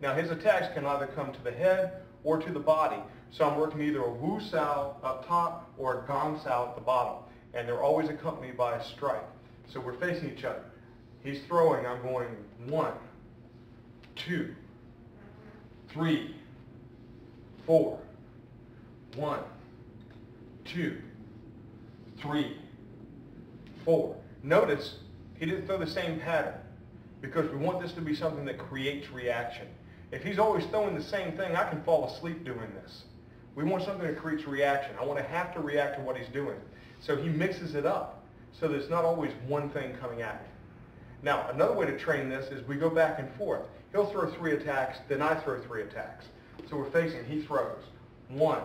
Now his attacks can either come to the head or to the body. So I'm working either a Wu Sao up top or a Gong Sao at the bottom. And they're always accompanied by a strike. So we're facing each other. He's throwing, I'm going 1, 2, 3, 4. 1, 2, 3, 4. Notice he didn't throw the same pattern because we want this to be something that creates reaction. If he's always throwing the same thing, I can fall asleep doing this. We want something that creates reaction. I want to have to react to what he's doing. So he mixes it up so that it's not always one thing coming at me. Now, another way to train this is we go back and forth. He'll throw 3 attacks, then I throw 3 attacks. So we're facing, he throws 1,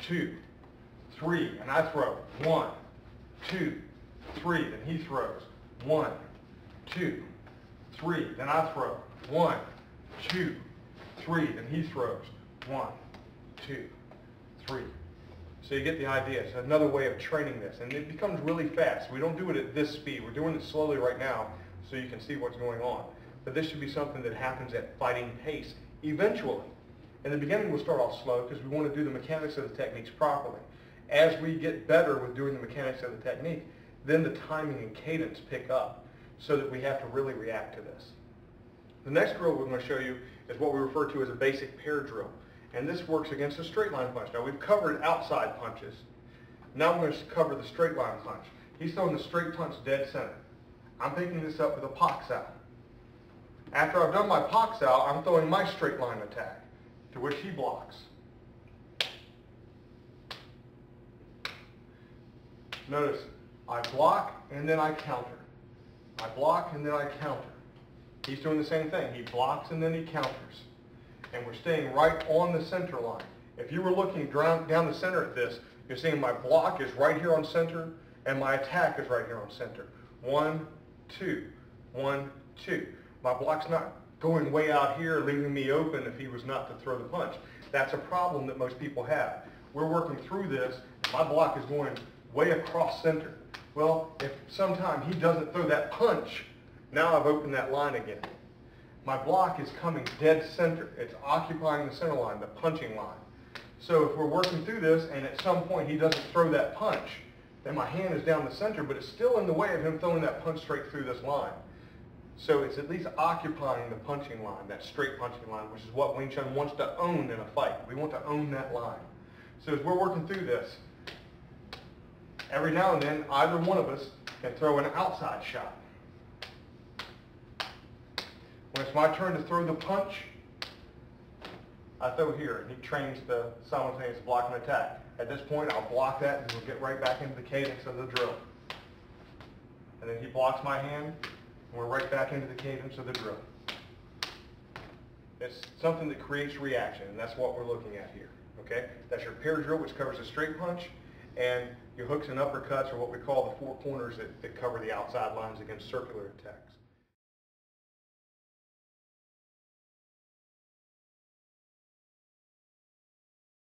2, 3, and I throw 1, 2, 3, then he throws 1, 2, 3, then I throw 1, 2, 3, then he throws 1, 2, 3. So you get the idea. It's another way of training this, and it becomes really fast. We don't do it at this speed. We're doing it slowly right now so you can see what's going on. But this should be something that happens at fighting pace eventually. In the beginning, we'll start off slow because we want to do the mechanics of the techniques properly. As we get better with doing the mechanics of the technique, then the timing and cadence pick up so that we have to really react to this. The next drill we're going to show you is what we refer to as a basic pair drill. And this works against a straight line punch. Now we've covered outside punches. Now I'm going to cover the straight line punch. He's throwing the straight punch dead center. I'm picking this up with a Pak Sao. After I've done my Pak Sao, I'm throwing my straight line attack, to which he blocks. Notice, I block and then I counter. I block and then I counter. He's doing the same thing. He blocks and then he counters. And we're staying right on the center line. If you were looking down the center at this, you're seeing my block is right here on center and my attack is right here on center. 1, 2, 1, 2. My block's not going way out here, leaving me open if he was not to throw the punch. That's a problem that most people have. We're working through this, and my block is going way across center. Well, if sometime he doesn't throw that punch, now I've opened that line again. My block is coming dead center. It's occupying the center line, the punching line. So if we're working through this and at some point he doesn't throw that punch, then my hand is down the center, but it's still in the way of him throwing that punch straight through this line. So it's at least occupying the punching line, that straight punching line, which is what Wing Chun wants to own in a fight. We want to own that line. So as we're working through this, every now and then, either one of us can throw an outside shot. When it's my turn to throw the punch, I throw here, and he trains the simultaneous block and attack. At this point, I'll block that, and we'll get right back into the cadence of the drill. And then he blocks my hand, and we're right back into the cadence of the drill. It's something that creates reaction, and that's what we're looking at here. Okay? That's your pair drill, which covers the straight punch, and your hooks and uppercuts are what we call the 4 corners that cover the outside lines against circular attacks.